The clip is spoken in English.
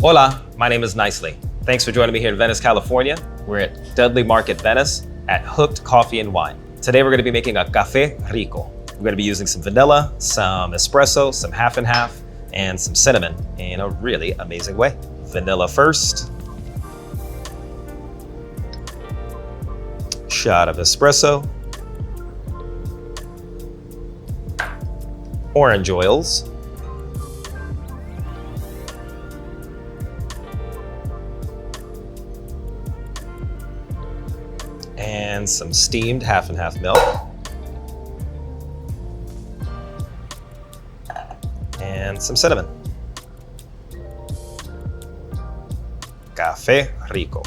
Hola, my name is Nicely. Thanks for joining me here in Venice, California. We're at Dudley Market, Venice at Hooked Coffee and Wine. Today we're going to be making a Cafe Rico. We're going to be using some vanilla, some espresso, some half and half, and some cinnamon in a really amazing way. Vanilla first. Shot of espresso. Orange oils. And some steamed half and half milk. And some cinnamon. Cafe Rico.